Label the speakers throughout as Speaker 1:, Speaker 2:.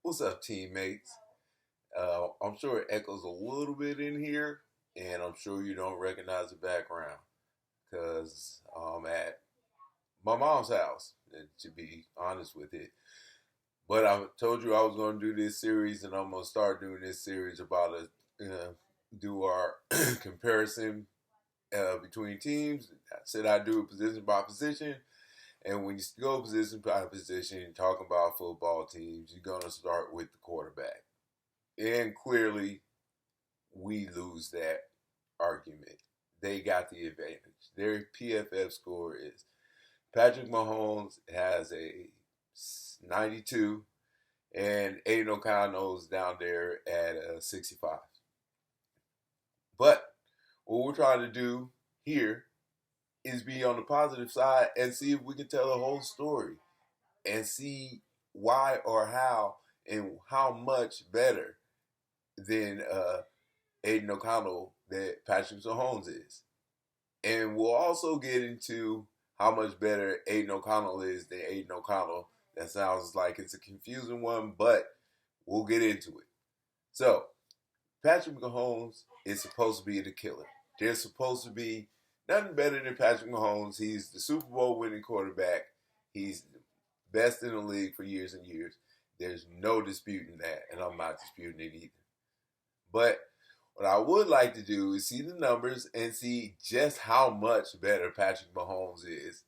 Speaker 1: What's up, teammates? I'm sure it echoes a little bit in here, and I'm sure you don't recognize the background because I'm at my mom's house, to be honest with it. But I told you I was going to do this series, and I'm going to start doing this series about do our comparison between teams. I said I do it position by position. And when you go position by position, talking about football teams, you're going to start with the quarterback. And clearly, we lose that argument. They got the advantage. Their PFF score is Patrick Mahomes has a 92, and Aiden O'Connell's down there at a 65. But what we're trying to do here is be on the positive side and see if we can tell the whole story and see why or how and how much better than Aiden O'Connell that Patrick Mahomes is. And we'll also get into how much better Aiden O'Connell is than Aiden O'Connell. That sounds like it's a confusing one, but we'll get into it. So, Patrick Mahomes is supposed to be the killer. There's supposed to be nothing better than Patrick Mahomes. He's the Super Bowl winning quarterback. He's the best in the league for years and years. There's no disputing that, and I'm not disputing it either. But what I would like to do is see the numbers and see just how much better Patrick Mahomes is.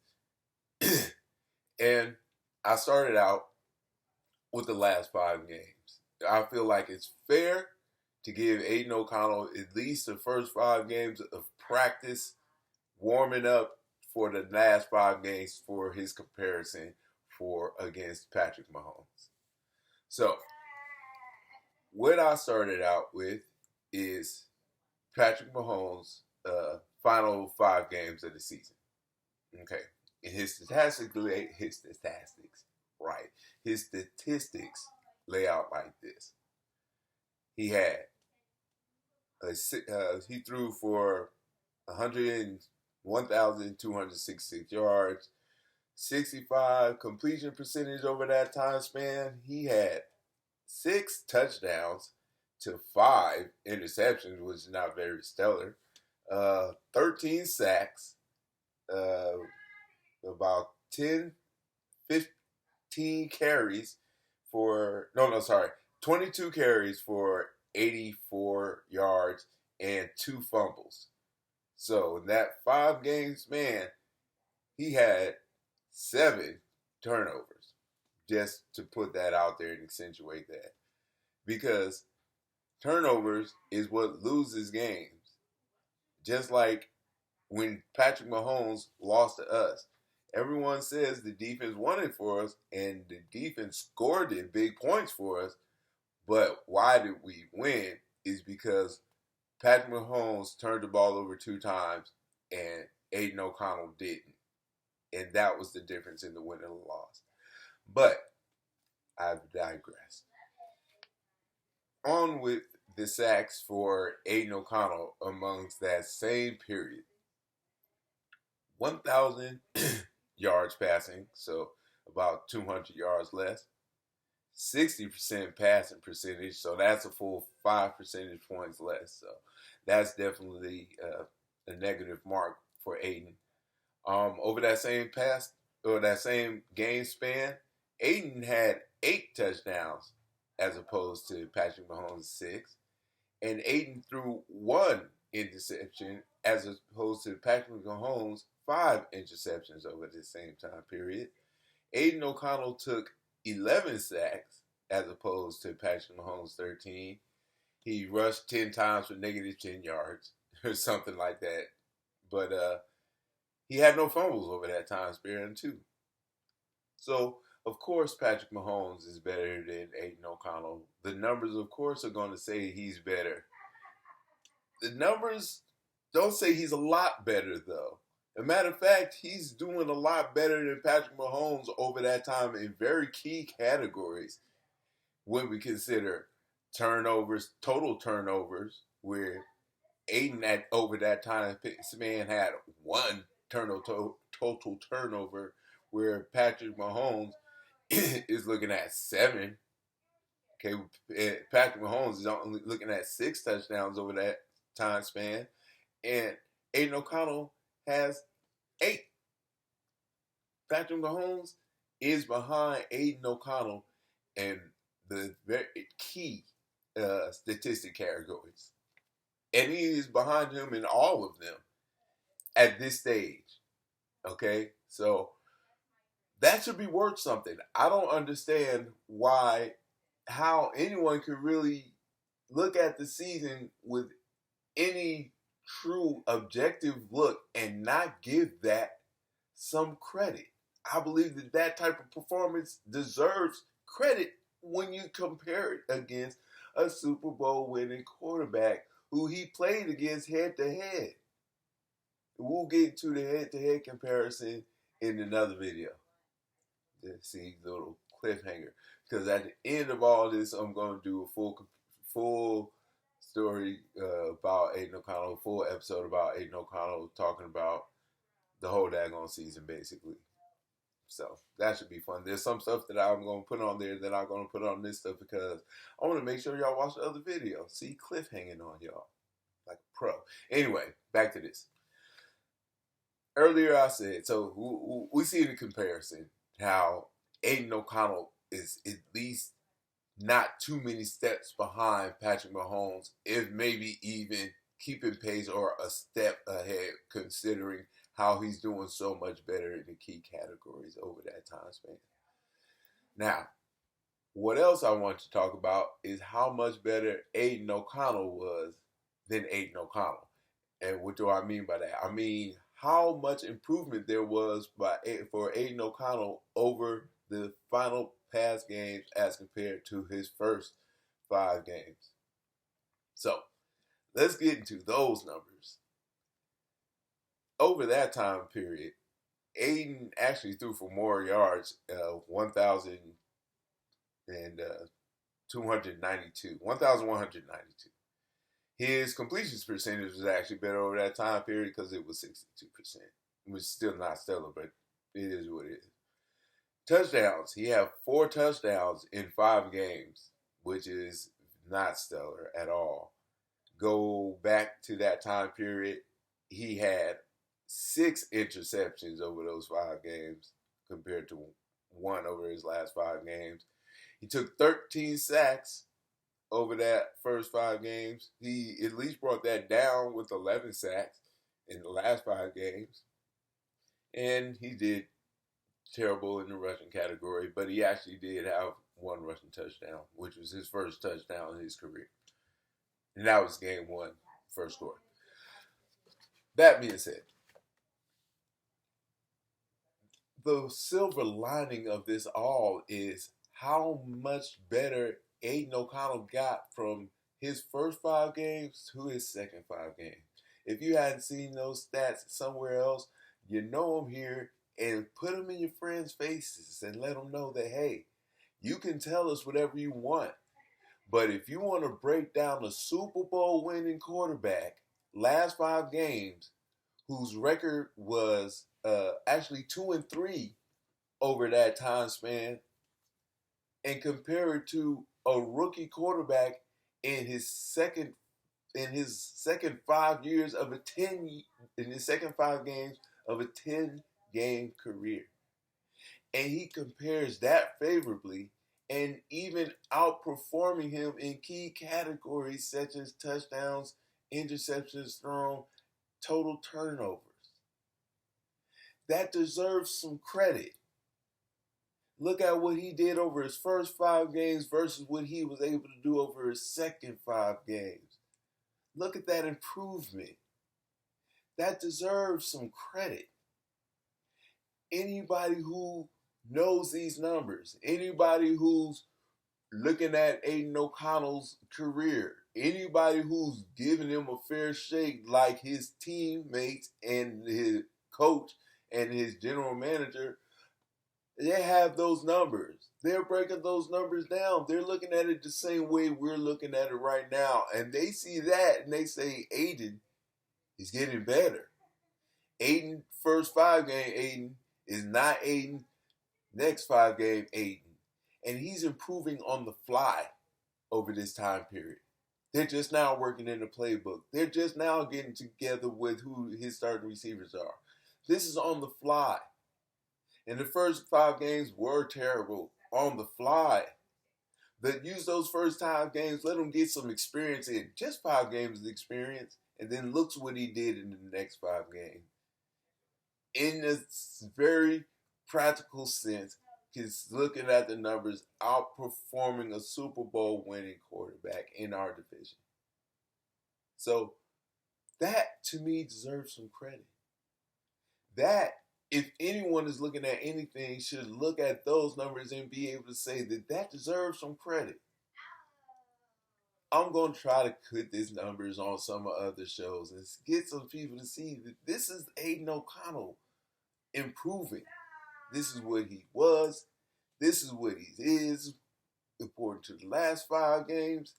Speaker 1: And I started out with the last 5 games. I feel like it's fair to give Aiden O'Connell at least the first 5 games of practice, warming up for the last 5 games for his comparison for against Patrick Mahomes. So, what I started out with is Patrick Mahomes' final 5 games of the season. Okay, and his statistics lay out like this. He had he threw for 101,266 yards, 65 completion percentage over that time span. He had 6 touchdowns to 5 interceptions, which is not very stellar. 13 sacks, about 10, 15 carries for, 22 carries for 84 yards and 2 fumbles. So in that 5 games span, he had 7 turnovers. Just to put that out there and accentuate that. Because turnovers is what loses games. Just like when Patrick Mahomes lost to us. Everyone says the defense won it for us, and the defense scored in big points for us. But why did we win is because Patrick Mahomes turned the ball over 2 times, and Aiden O'Connell didn't. And that was the difference in the win and the loss. But I've digressed. On with the sacks for Aiden O'Connell amongst that same period. 1,000 yards passing, so about 200 yards less. 60% passing percentage, so that's a full 5 percentage points less. So that's definitely a negative mark for Aiden. Over that same game span, Aiden had 8 touchdowns as opposed to Patrick Mahomes' 6, and Aiden threw 1 interception as opposed to Patrick Mahomes' 5 interceptions over the same time period. Aiden O'Connell took 11 sacks as opposed to Patrick Mahomes' 13. He rushed 10 times for negative 10 yards or something like that. But he had no fumbles over that time span too. So, of course, Patrick Mahomes is better than Aiden O'Connell. The numbers, of course, are going to say he's better. The numbers don't say he's a lot better, though. As a matter of fact, he's doing a lot better than Patrick Mahomes over that time in very key categories when we consider turnovers, total turnovers, where Aiden over that time span had 1 total turnover, where Patrick Mahomes is looking at 7. Okay, Patrick Mahomes is only looking at 6 touchdowns over that time span, and Aiden O'Connell has 8. Patrick Mahomes is behind Aiden O'Connell in the very key statistic categories, and he is behind him in all of them at this stage. Okay, so that should be worth something. I don't understand how anyone could really look at the season with any true objective look and not give that some credit. I believe that type of performance deserves credit when you compare it against a Super Bowl winning quarterback who he played against head to head. We'll get to the head to head comparison in another video. Let's see, little cliffhanger. Because at the end of all this, I'm going to do a full story about Aiden O'Connell, full episode about Aiden O'Connell, talking about the whole daggone season, basically. So that should be fun. There's some stuff that I'm going to put on there that I'm going to put on this stuff because I want to make sure y'all watch the other video. See, cliffhanging on y'all like a pro. Anyway, back to this. Earlier I said, so we see the comparison how Aiden O'Connell is at least not too many steps behind Patrick Mahomes, if maybe even keeping pace or a step ahead, considering how he's doing so much better in the key categories over that time span. Now, what else I want to talk about is how much better Aiden O'Connell was than Aiden O'Connell. And what do I mean by that? I mean how much improvement there was for Aiden O'Connell over the final past games as compared to his first 5 games. So, let's get into those numbers. Over that time period, Aiden actually threw for more yards, 1,192. His completions percentage was actually better over that time period because it was 62%. It was still not stellar, but it is what it is. Touchdowns. He had 4 touchdowns in 5 games, which is not stellar at all. Go back to that time period, he had 6 interceptions over those 5 games compared to 1 over his last 5 games. He took 13 sacks over that first 5 games. He at least brought that down with 11 sacks in the last 5 games. And he did terrible in the rushing category, but he actually did have 1 rushing touchdown, which was his first touchdown in his career. And that was game 1, first quarter. That being said, the silver lining of this all is how much better Aiden O'Connell got from his first 5 games to his second 5 games. If you hadn't seen those stats somewhere else, you know them here, and put them in your friends' faces and let them know that, hey, you can tell us whatever you want. But if you want to break down a Super Bowl winning quarterback, last 5 games, whose record was actually 2-3 over that time span, and compare it to a rookie quarterback in his second 5 years of in his second 5 games of a 10-game career. And he compares that favorably and even outperforming him in key categories such as touchdowns, interceptions thrown, total turnovers. That deserves some credit. Look at what he did over his first 5 games versus what he was able to do over his second 5 games. Look at that improvement. That deserves some credit. Anybody who knows these numbers, anybody who's looking at Aiden O'Connell's career, anybody who's giving him a fair shake like his teammates and his coach and his general manager, they have those numbers. They're breaking those numbers down. They're looking at it the same way we're looking at it right now. And they see that and they say, Aiden is getting better. Aiden, first 5 game Aiden is not Aiden, next 5 game Aiden. And he's improving on the fly. over this time period. They're just now working in the playbook. They're just now getting together with who his starting receivers are. This is on the fly. And the first 5 games were terrible on the fly. But use those first 5 games, let him get some experience in. Just 5 games of experience, and then looks what he did in the next 5 games. In a very practical sense, he's looking at the numbers, outperforming a Super Bowl winning quarterback in our division. So that, to me, deserves some credit. That, if anyone is looking at anything, should look at those numbers and be able to say that that deserves some credit. I'm going to try to put these numbers on some other shows and get some people to see that this is Aiden O'Connell improving. This is what he was. This is what he is, according to the last 5 games.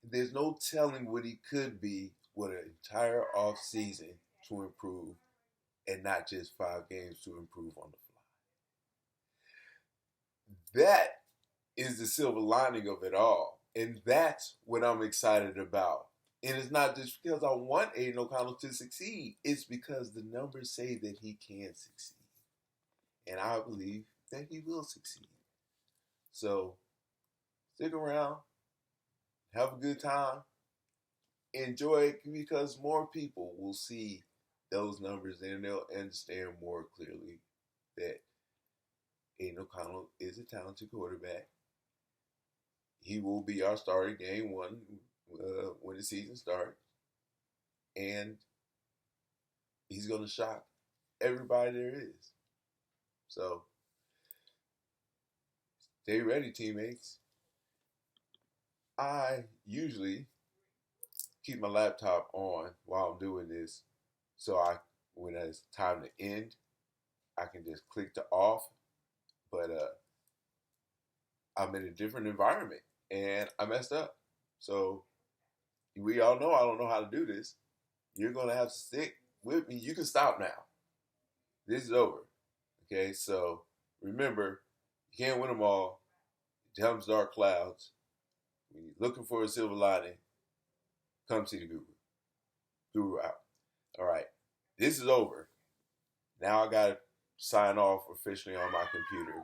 Speaker 1: There's no telling what he could be with an entire offseason to improve, and not just 5 games to improve on the fly. That is the silver lining of it all. And that's what I'm excited about. And it's not just because I want Aiden O'Connell to succeed. It's because the numbers say that he can succeed. And I believe that he will succeed. So, stick around. Have a good time. Enjoy it, because more people will see those numbers and they'll understand more clearly that Aiden O'Connell is a talented quarterback. He will be our starter game 1 when the season starts. And he's going to shock everybody there is. So, stay ready, teammates. I usually keep my laptop on while I'm doing this, so when it's time to end, I can just click to off. But I'm in a different environment, and I messed up. So we all know I don't know how to do this. You're going to have to stick with me. You can stop now. This is over. Okay, so remember, you can't win them all. Jumps dark clouds. When you're looking for a silver lining, come see the guru. Guru out. All right, this is over. Now I got to sign off officially on my computer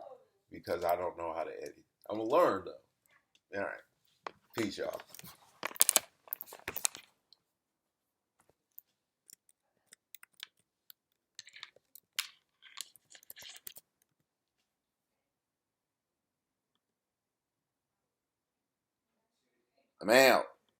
Speaker 1: because I don't know how to edit. I'm going to learn, though. All right. Peace, y'all. I'm out.